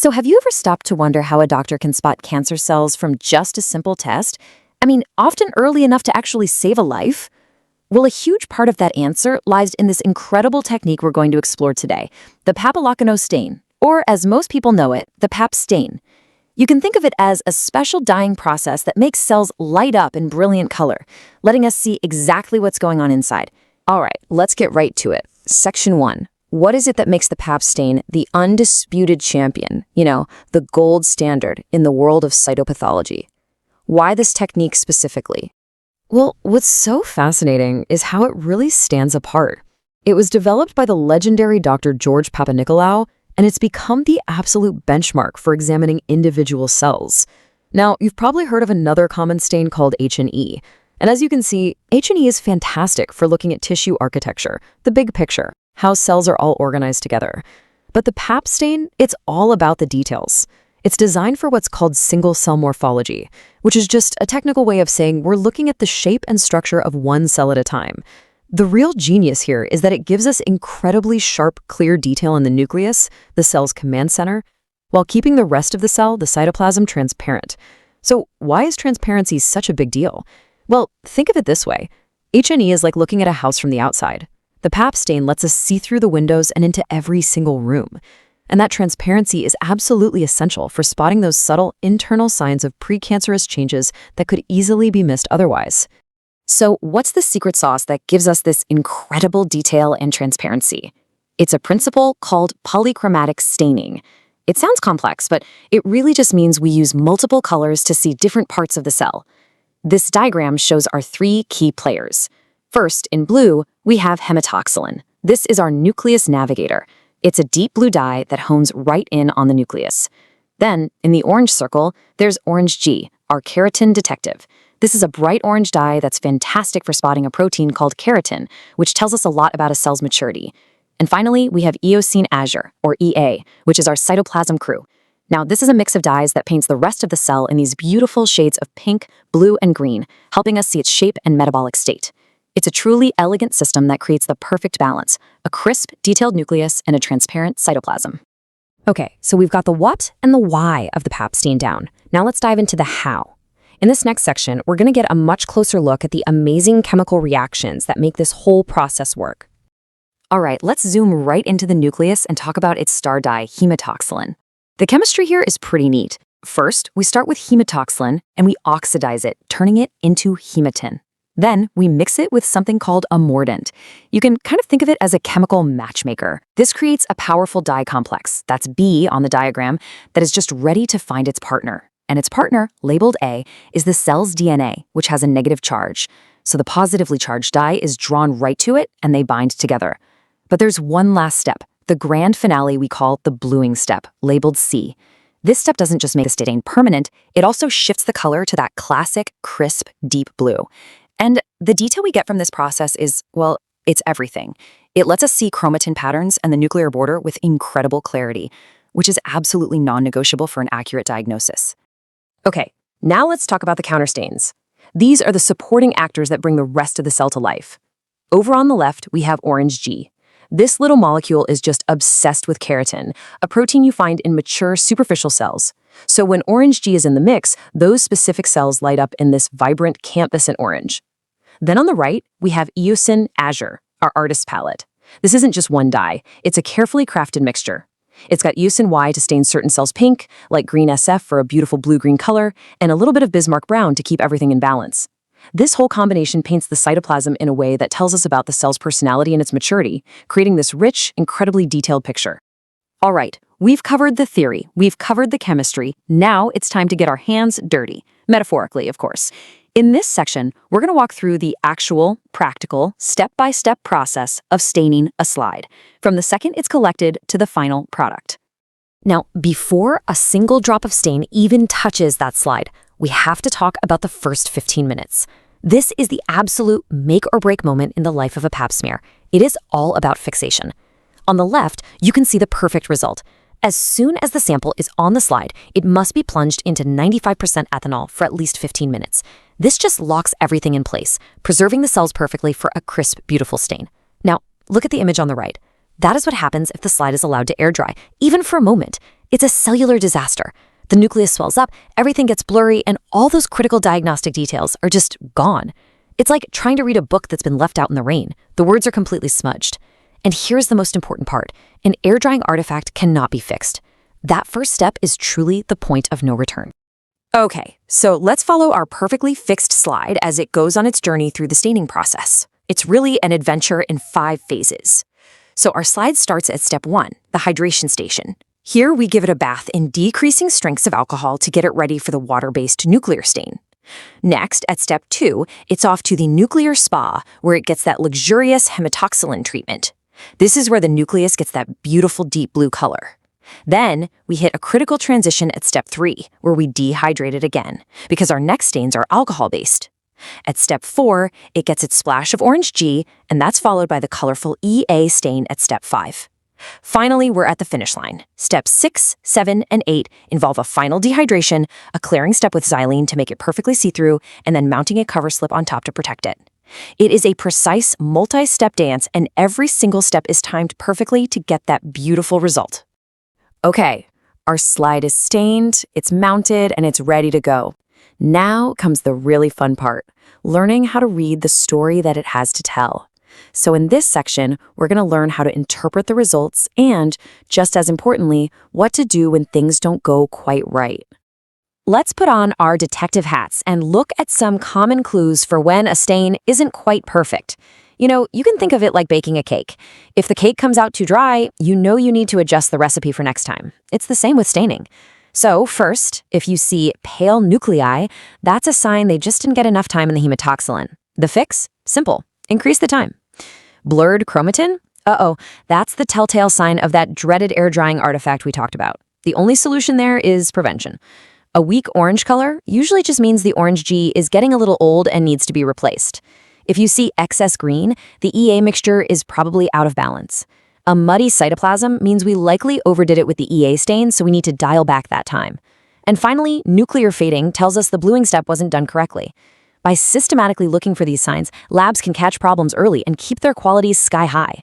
So have you ever stopped to wonder how a doctor can spot cancer cells from just a simple test? I mean, often early enough to actually save a life? Well, a huge part of that answer lies in this incredible technique we're going to explore today, the Papanicolaou stain, or as most people know it, the PAP stain. You can think of it as a special dyeing process that makes cells light up in brilliant color, letting us see exactly what's going on inside. All right, let's get right to it. Section 1. What is it that makes the PAP stain the undisputed champion, the gold standard in the world of cytopathology? Why this technique specifically? Well, what's so fascinating is how it really stands apart. It was developed by the legendary Dr. George Papanicolaou, and it's become the absolute benchmark for examining individual cells. Now, you've probably heard of another common stain called H&E. And as you can see, H&E is fantastic for looking at tissue architecture, the big picture, how cells are all organized together. But the PAP stain, it's all about the details. It's designed for what's called single-cell morphology, which is just a technical way of saying we're looking at the shape and structure of one cell at a time. The real genius here is that it gives us incredibly sharp, clear detail in the nucleus, the cell's command center, while keeping the rest of the cell, the cytoplasm, transparent. So why is transparency such a big deal? Well, think of it this way. H&E is like looking at a house from the outside. The PAP stain lets us see through the windows and into every single room. And that transparency is absolutely essential for spotting those subtle internal signs of precancerous changes that could easily be missed otherwise. So what's the secret sauce that gives us this incredible detail and transparency? It's a principle called polychromatic staining. It sounds complex, but it really just means we use multiple colors to see different parts of the cell. This diagram shows our three key players. First, in blue, we have hematoxylin. This is our nucleus navigator. It's a deep blue dye that hones right in on the nucleus. Then, in the orange circle, there's orange G, our keratin detective. This is a bright orange dye that's fantastic for spotting a protein called keratin, which tells us a lot about a cell's maturity. And finally, we have eosine azure, or EA, which is our cytoplasm crew. Now, this is a mix of dyes that paints the rest of the cell in these beautiful shades of pink, blue, and green, helping us see its shape and metabolic state. It's a truly elegant system that creates the perfect balance, a crisp, detailed nucleus and a transparent cytoplasm. Okay, so we've got the what and the why of the PAP stain down. Now let's dive into the how. In this next section, we're going to get a much closer look at the amazing chemical reactions that make this whole process work. All right, let's zoom right into the nucleus and talk about its star dye, hematoxylin. The chemistry here is pretty neat. First, we start with hematoxylin and we oxidize it, turning it into hematin. Then we mix it with something called a mordant. You can kind of think of it as a chemical matchmaker. This creates a powerful dye complex, that's B on the diagram, that is just ready to find its partner. And its partner, labeled A, is the cell's DNA, which has a negative charge. So the positively charged dye is drawn right to it and they bind together. But there's one last step, the grand finale we call the bluing step, labeled C. This step doesn't just make the stain permanent, it also shifts the color to that classic, crisp, deep blue. And the detail we get from this process is, well, it's everything. It lets us see chromatin patterns and the nuclear border with incredible clarity, which is absolutely non-negotiable for an accurate diagnosis. Okay, now let's talk about the counterstains. These are the supporting actors that bring the rest of the cell to life. Over on the left, we have orange G. This little molecule is just obsessed with keratin, a protein you find in mature superficial cells. So when orange G is in the mix, those specific cells light up in this vibrant campescent orange. Then on the right, we have eosine azure, our artist's palette. This isn't just one dye, it's a carefully crafted mixture. It's got eosine Y to stain certain cells pink, like green SF for a beautiful blue-green color, and a little bit of Bismarck brown to keep everything in balance. This whole combination paints the cytoplasm in a way that tells us about the cell's personality and its maturity, creating this rich, incredibly detailed picture. All right, we've covered the theory, we've covered the chemistry, now it's time to get our hands dirty. Metaphorically, of course. In this section, we're going to walk through the actual, practical, step-by-step process of staining a slide, from the second it's collected to the final product. Now, before a single drop of stain even touches that slide, we have to talk about the first 15 minutes. This is the absolute make or break moment in the life of a pap smear. It is all about fixation. On the left, you can see the perfect result. As soon as the sample is on the slide, it must be plunged into 95% ethanol for at least 15 minutes. This just locks everything in place, preserving the cells perfectly for a crisp, beautiful stain. Now, look at the image on the right. That is what happens if the slide is allowed to air dry, even for a moment. It's a cellular disaster. The nucleus swells up, everything gets blurry, and all those critical diagnostic details are just gone. It's like trying to read a book that's been left out in the rain. The words are completely smudged. And here's the most important part. An air-drying artifact cannot be fixed. That first step is truly the point of no return. Okay, so let's follow our perfectly fixed slide as it goes on its journey through the staining process. It's really an adventure in 5 phases. So our slide starts at step 1, the hydration station. Here we give it a bath in decreasing strengths of alcohol to get it ready for the water-based nuclear stain. Next, at step 2, it's off to the nuclear spa, where it gets that luxurious hematoxylin treatment. This is where the nucleus gets that beautiful deep blue color. Then, we hit a critical transition at step 3, where we dehydrate it again, because our next stains are alcohol-based. At step 4, it gets its splash of orange G, and that's followed by the colorful EA stain at step 5. Finally, we're at the finish line. Steps 6, 7, and 8 involve a final dehydration, a clearing step with xylene to make it perfectly see-through, and then mounting a cover slip on top to protect it. It is a precise, multi-step dance, and every single step is timed perfectly to get that beautiful result. Okay, our slide is stained, it's mounted, and it's ready to go. Now comes the really fun part, learning how to read the story that it has to tell. So in this section, we're going to learn how to interpret the results and, just as importantly, what to do when things don't go quite right. Let's put on our detective hats and look at some common clues for when a stain isn't quite perfect. You know, you can think of it like baking a cake. If the cake comes out too dry, you know you need to adjust the recipe for next time. It's the same with staining. So first, if you see pale nuclei, that's a sign they just didn't get enough time in the hematoxylin. The fix? Simple. Increase the time. Blurred chromatin? That's the telltale sign of that dreaded air-drying artifact we talked about. The only solution there is prevention. A weak orange color usually just means the orange G is getting a little old and needs to be replaced. If you see excess green, the EA mixture is probably out of balance. A muddy cytoplasm means we likely overdid it with the EA stain, so we need to dial back that time. And finally, nuclear fading tells us the bluing step wasn't done correctly. By systematically looking for these signs, labs can catch problems early and keep their qualities sky high.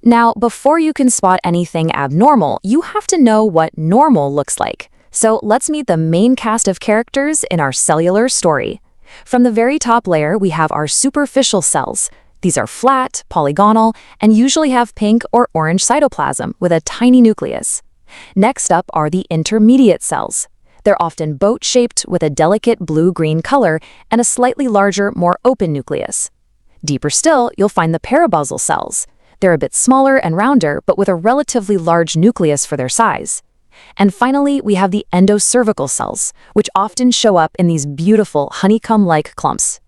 Now, before you can spot anything abnormal, you have to know what normal looks like. So let's meet the main cast of characters in our cellular story. From the very top layer, we have our superficial cells. These are flat, polygonal, and usually have pink or orange cytoplasm with a tiny nucleus. Next up are the intermediate cells. They're often boat-shaped with a delicate blue-green color and a slightly larger, more open nucleus. Deeper still, you'll find the parabasal cells. They're a bit smaller and rounder, but with a relatively large nucleus for their size. And finally, we have the endocervical cells, which often show up in these beautiful honeycomb-like clumps.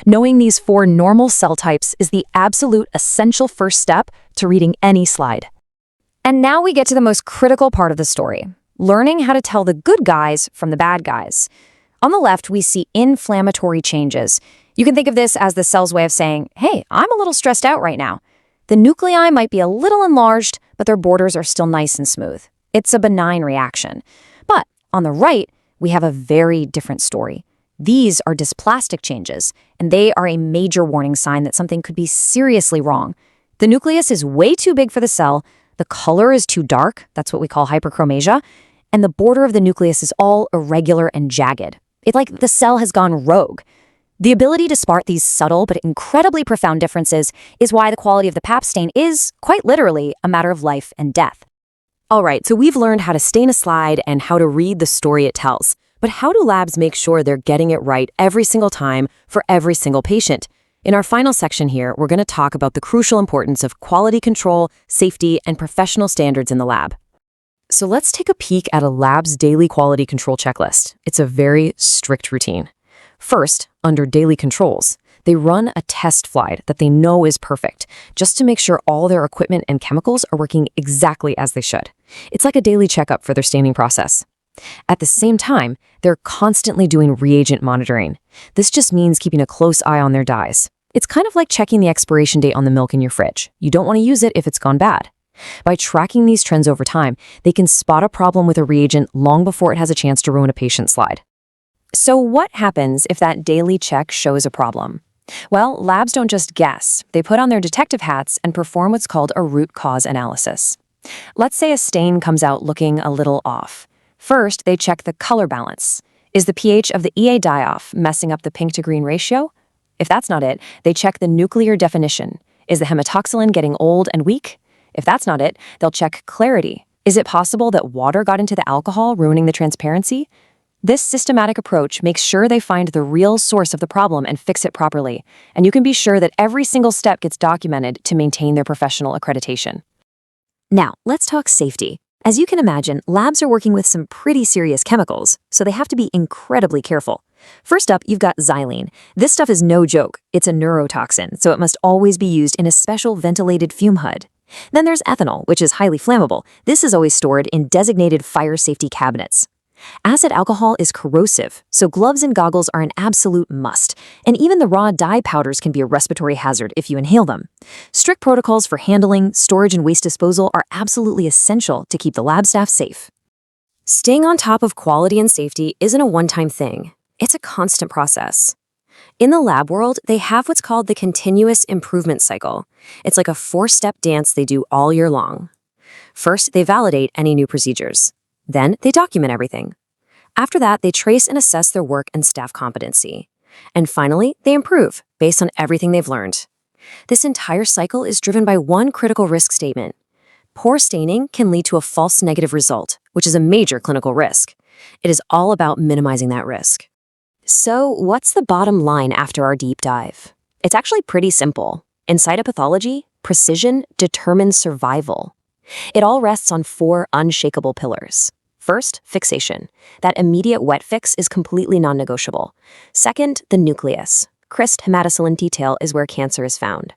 Knowing these 4 normal cell types is the absolute essential first step to reading any slide. And now we get to the most critical part of the story. Learning how to tell the good guys from the bad guys. On the left, we see inflammatory changes. You can think of this as the cell's way of saying, hey, I'm a little stressed out right now. The nuclei might be a little enlarged, but their borders are still nice and smooth. It's a benign reaction. But on the right, we have a very different story. These are dysplastic changes, and they are a major warning sign that something could be seriously wrong. The nucleus is way too big for the cell, the color is too dark, that's what we call hyperchromasia, and the border of the nucleus is all irregular and jagged. It's like the cell has gone rogue. The ability to spot these subtle but incredibly profound differences is why the quality of the PAP stain is, quite literally, a matter of life and death. All right, so we've learned how to stain a slide and how to read the story it tells. But how do labs make sure they're getting it right every single time for every single patient? In our final section here, we're going to talk about the crucial importance of quality control, safety, and professional standards in the lab. So let's take a peek at a lab's daily quality control checklist. It's a very strict routine. First, under daily controls, they run a test slide that they know is perfect, just to make sure all their equipment and chemicals are working exactly as they should. It's like a daily checkup for their staining process. At the same time, they're constantly doing reagent monitoring. This just means keeping a close eye on their dyes. It's kind of like checking the expiration date on the milk in your fridge. You don't want to use it if it's gone bad. By tracking these trends over time, they can spot a problem with a reagent long before it has a chance to ruin a patient's slide. So what happens if that daily check shows a problem? Well, labs don't just guess. They put on their detective hats and perform what's called a root cause analysis. Let's say a stain comes out looking a little off. First, they check the color balance. Is the pH of the EA dye off, messing up the pink to green ratio? If that's not it, they check the nuclear definition. Is the hematoxylin getting old and weak? If that's not it, they'll check clarity. Is it possible that water got into the alcohol, ruining the transparency? This systematic approach makes sure they find the real source of the problem and fix it properly, and you can be sure that every single step gets documented to maintain their professional accreditation. Now, let's talk safety. As you can imagine, labs are working with some pretty serious chemicals, so they have to be incredibly careful. First up, you've got xylene. This stuff is no joke. It's a neurotoxin, so it must always be used in a special ventilated fume hood. Then there's ethanol, which is highly flammable. This is always stored in designated fire safety cabinets. Acid alcohol is corrosive, so gloves and goggles are an absolute must, and even the raw dye powders can be a respiratory hazard if you inhale them. Strict protocols for handling, storage, and waste disposal are absolutely essential to keep the lab staff safe. Staying on top of quality and safety isn't a one-time thing. It's a constant process. In the lab world, they have what's called the continuous improvement cycle. It's like a 4-step dance they do all year long. First, they validate any new procedures. Then, they document everything. After that, they trace and assess their work and staff competency. And finally, they improve based on everything they've learned. This entire cycle is driven by one critical risk statement. Poor staining can lead to a false negative result, which is a major clinical risk. It is all about minimizing that risk. So, what's the bottom line after our deep dive? It's actually pretty simple. In cytopathology, precision determines survival. It all rests on 4 unshakable pillars. First, fixation. That immediate wet fix is completely non-negotiable. Second, the nucleus. Crisp hematoxylin detail is where cancer is found.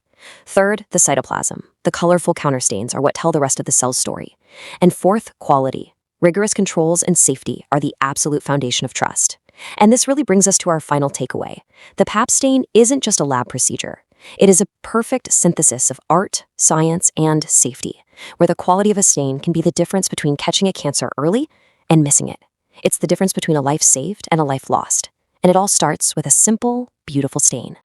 Third, the cytoplasm. The colorful counterstains are what tell the rest of the cell's story. And fourth, quality. Rigorous controls and safety are the absolute foundation of trust. And this really brings us to our final takeaway. The PAP stain isn't just a lab procedure. It is a perfect synthesis of art, science, and safety, where the quality of a stain can be the difference between catching a cancer early and missing it. It's the difference between a life saved and a life lost. And it all starts with a simple, beautiful stain.